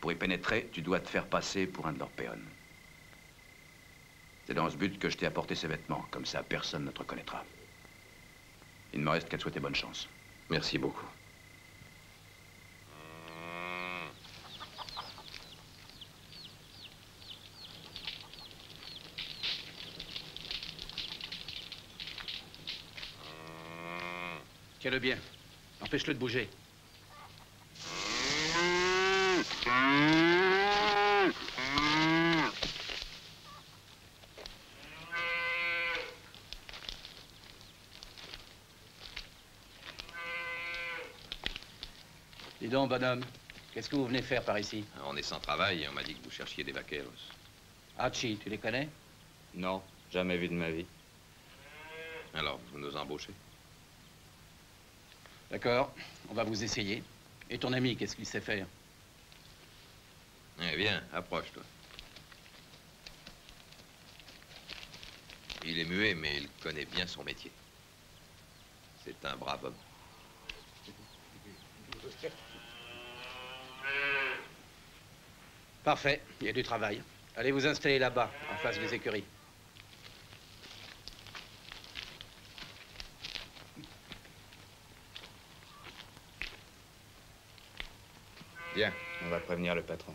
Pour y pénétrer, tu dois te faire passer pour un de leurs peons. C'est dans ce but que je t'ai apporté ces vêtements. Comme ça, personne ne te reconnaîtra. Il ne me reste qu'à te souhaiter bonne chance. Merci beaucoup. Tiens-le bien. Empêche-le de bouger. Dis donc, bonhomme, qu'est-ce que vous venez faire par ici? On est sans travail et on m'a dit que vous cherchiez des vaqueros. Hachi, tu les connais? Non, jamais vu de ma vie. Alors, vous nous embauchez? D'accord, on va vous essayer. Et ton ami, qu'est-ce qu'il sait faire? Eh bien, approche-toi. Il est muet, mais il connaît bien son métier. C'est un brave homme. Parfait, il y a du travail. Allez vous installer là-bas, en face des écuries. Bien, on va prévenir le patron.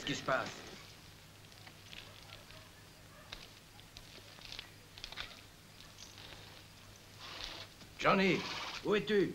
Qu'est-ce qui se passe? Johnny, où es-tu?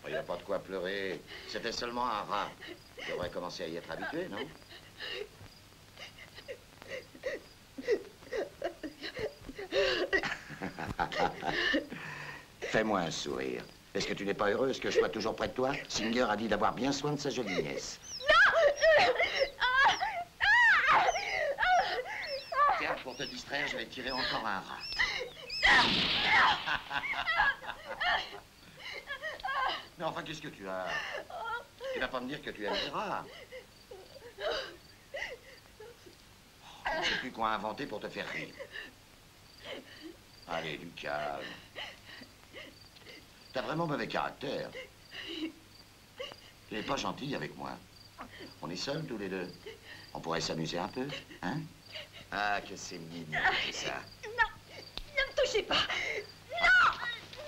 Il n'y a pas de quoi pleurer. C'était seulement un rat. Tu devrais commencer à y être habitué, non? Fais-moi un sourire. Est-ce que tu n'es pas heureuse que je sois toujours près de toi? Singer a dit d'avoir bien soin de sa jolie nièce. Tiens, pour te distraire, je vais tirer encore un rat. Mais enfin, qu'est-ce que tu as? Tu vas pas me dire que tu aimes les rats. Je ne sais plus quoi inventer pour te faire rire. Allez, du calme. T'as vraiment mauvais caractère. Tu n'es pas gentil avec moi. On est seuls tous les deux. On pourrait s'amuser un peu, hein? Ah, que c'est mignon, tout ça. Non, ne me touchez pas. Non,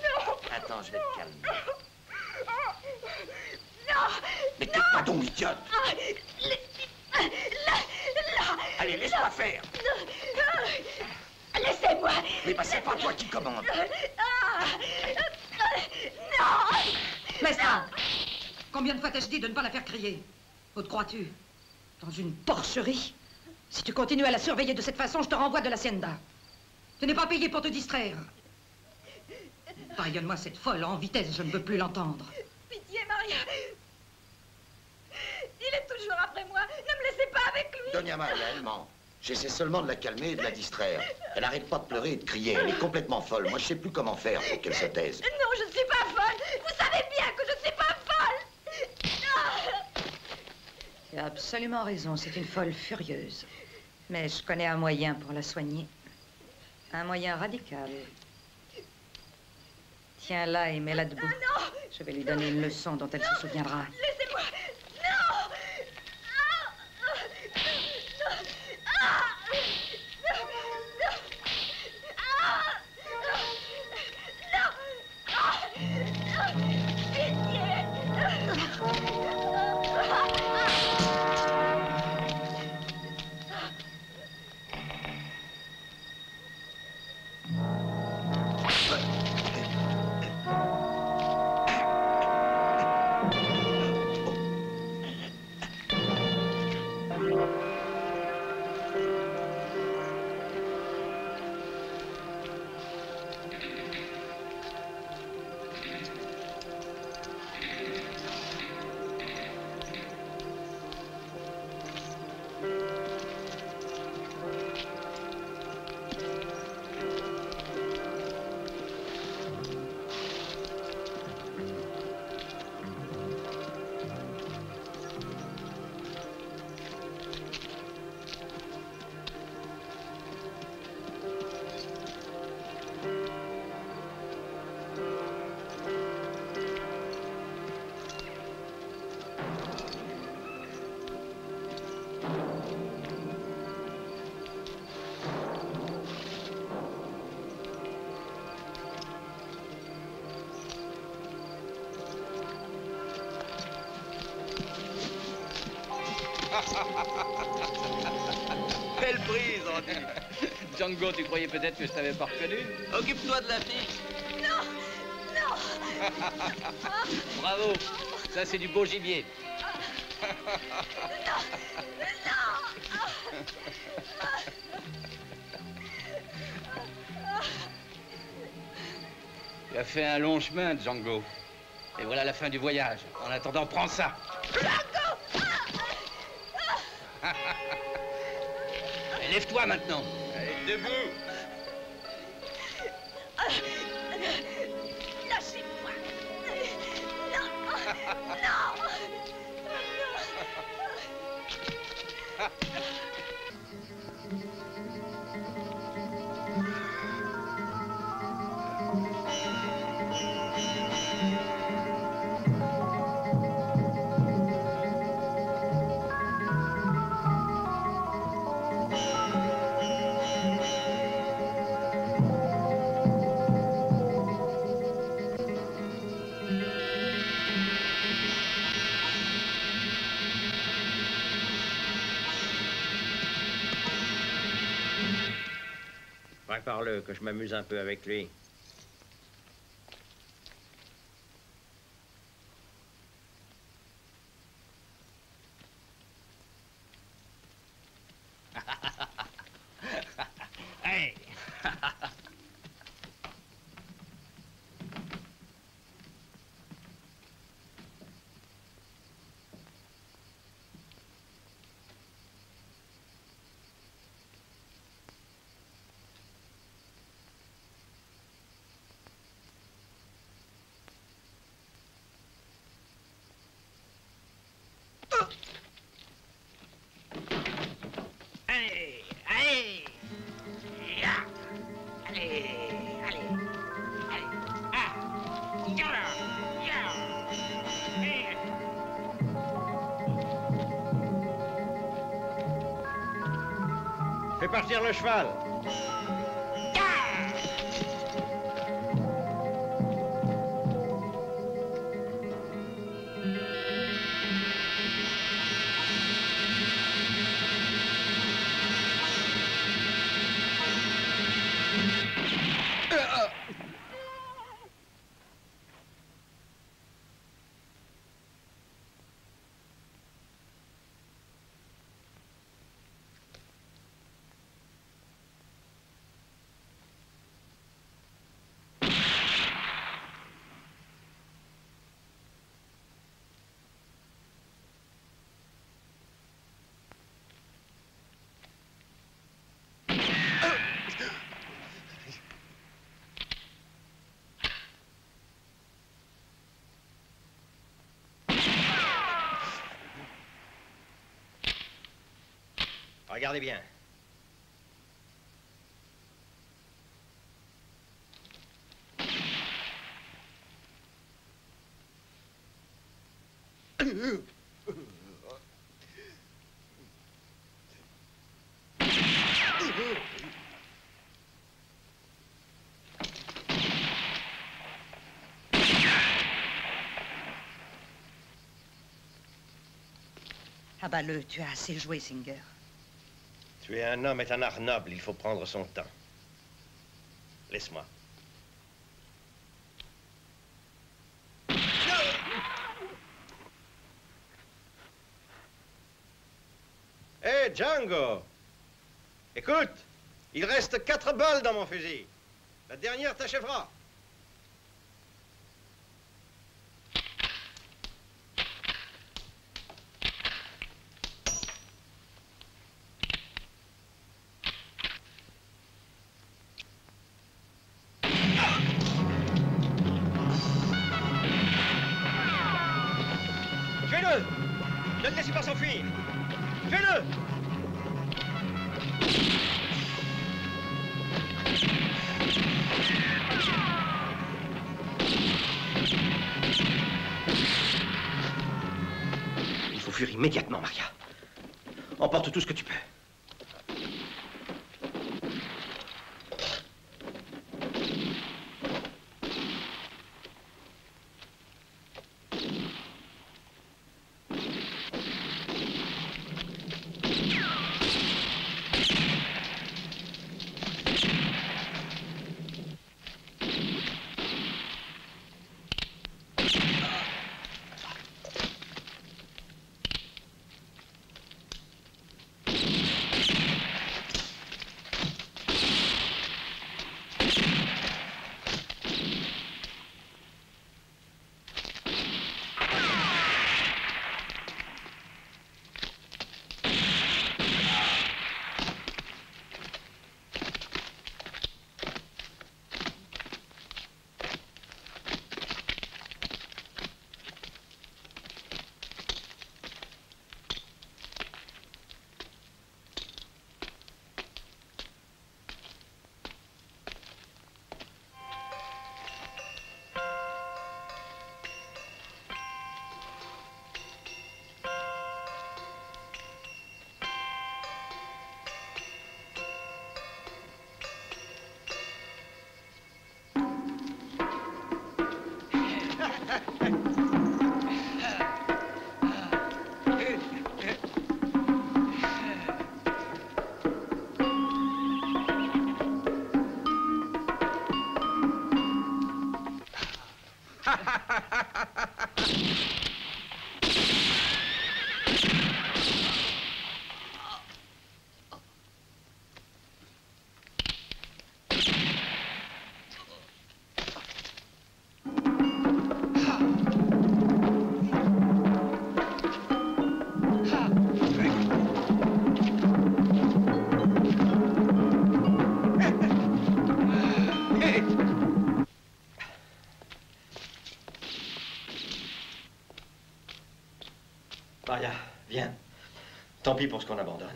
non. Attends, je vais te calmer. Non. Mais tais-toi donc, idiote. Allez, laisse-moi faire. Laissez-moi. Mais bah, c'est pas toi qui commande. Non. Mestra, combien de fois t'ai-je dit de ne pas la faire crier? Où te crois-tu? Dans une porcherie? Si tu continues à la surveiller de cette façon, je te renvoie de l'hacienda. Tu n'es pas payé pour te distraire. Rayonne-moi cette folle en vitesse, je ne veux plus l'entendre. Pitié, Maria. Il est toujours après moi. Ne me laissez pas avec lui. Doña Maria, elle ment. J'essaie seulement de la calmer et de la distraire. Elle arrête pas de pleurer et de crier. Elle est complètement folle. Moi, je sais plus comment faire pour qu'elle se taise. Non, je ne suis pas folle. Vous savez bien que je ne suis pas folle. Tu as absolument raison, c'est une folle furieuse. Mais je connais un moyen pour la soigner. Un moyen radical. Tiens-la et mets-la debout. Non. Je vais lui donner une leçon dont elle se souviendra. Laissez-moi. Non. Belle prise, Andy. Django, tu croyais peut-être que je t'avais pas reconnu? Occupe-toi de la fille. Non, non. Bravo, ça c'est du beau gibier. Tu as fait un long chemin, Django. Et voilà la fin du voyage. En attendant, prends ça. Django. lève-toi maintenant. Allez, debout. Lâchez-moi. Non. Non. Prépare-le, que je m'amuse un peu avec lui. Hey. Allez, allez. Ya. Allez, allez. Allez. Ah. Ya. Ya. Eh. Fais partir le cheval. Regardez bien. Ah bah tu as assez joué, Singer. Tuer un homme est un art noble, il faut prendre son temps. Laisse-moi. Hé, Django! Écoute, il reste 4 balles dans mon fusil. La dernière t'achèvera. Tuez-le! Ne le laissez pas s'enfuir! Tuez-le! Il faut fuir immédiatement, Maria. Emporte tout ce que tu peux. Maria, viens. Tant pis pour ce qu'on abandonne.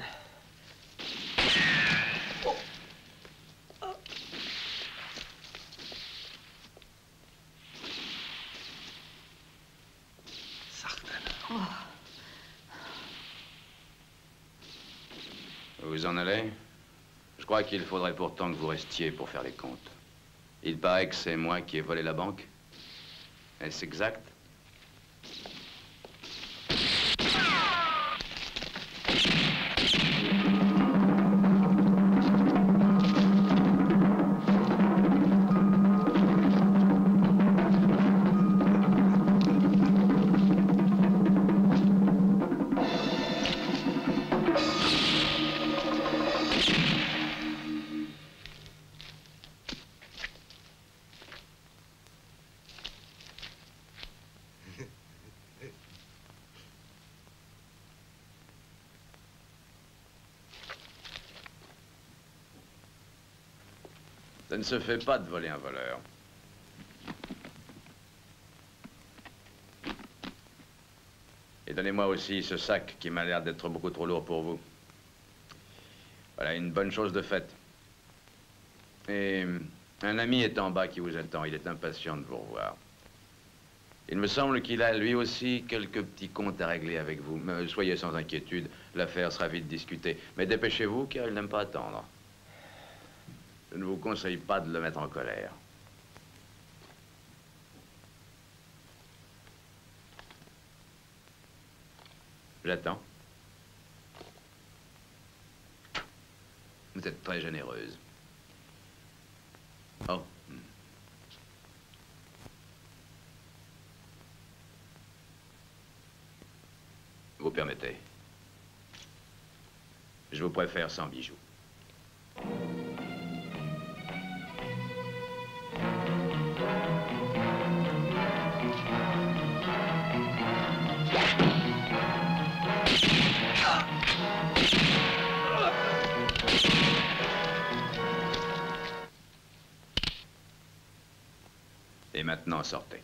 Vous en allez? Je crois qu'il faudrait pourtant que vous restiez pour faire les comptes. Il paraît que c'est moi qui ai volé la banque. Est-ce exact? Ça ne se fait pas de voler un voleur. Et donnez-moi aussi ce sac qui m'a l'air d'être beaucoup trop lourd pour vous. Voilà une bonne chose de faite. Et un ami est en bas qui vous attend. Il est impatient de vous revoir. Il me semble qu'il a lui aussi quelques petits comptes à régler avec vous. Mais soyez sans inquiétude, l'affaire sera vite discutée. Mais dépêchez-vous car il n'aime pas attendre. Je ne vous conseille pas de le mettre en colère. J'attends. Vous êtes très généreuse. Oh. Vous permettez. Je vous préfère sans bijoux. Et maintenant, sortez.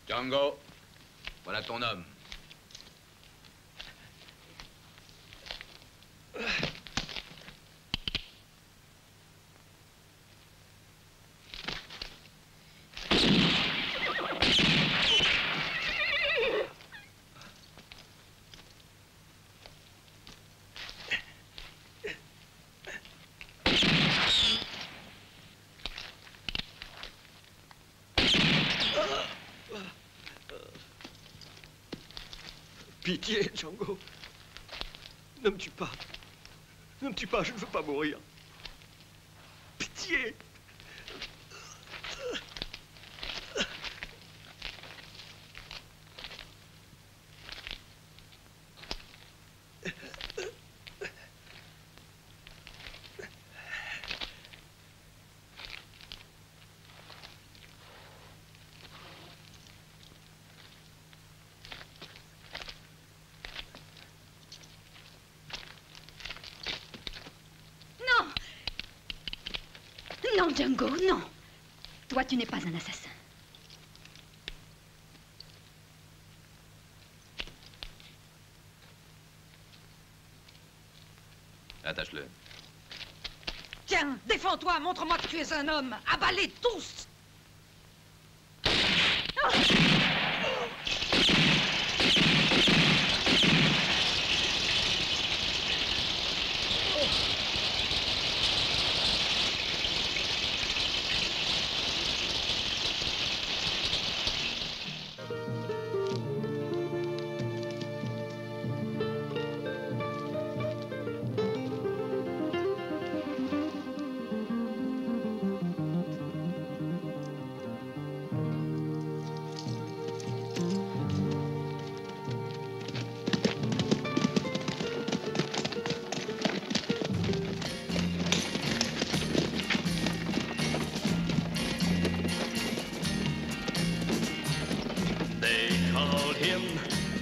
Django, voilà ton homme. Pitié, Django. Ne me tue pas. Ne me tue pas, je ne veux pas mourir. Pitié. Non, Django, non. Toi, tu n'es pas un assassin. Attache-le. Tiens, défends-toi, montre-moi que tu es un homme. Abalez tous.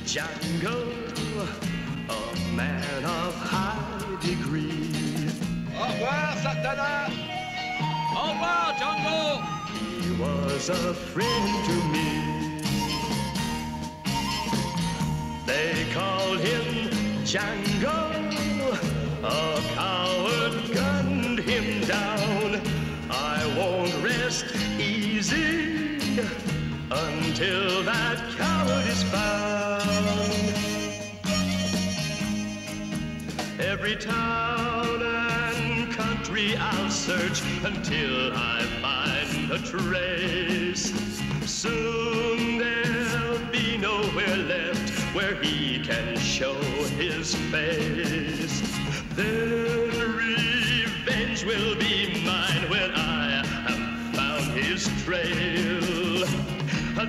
Django, a man of high degree. Au revoir, Sartana. Au revoir, Django. He was a friend to me. They called him Django. A coward gunned him down. I won't rest easy until that coward is found. Every town and country I'll search until I find a trace. Soon there'll be nowhere left where he can show his face. Then revenge will be mine when I have found his trail.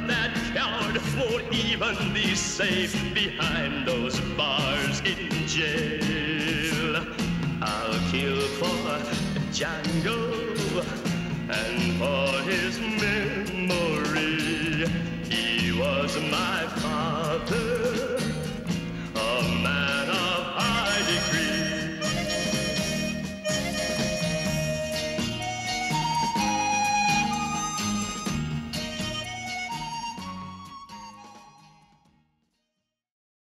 That coward won't even be safe behind those bars in jail. I'll kill for Django and for his men.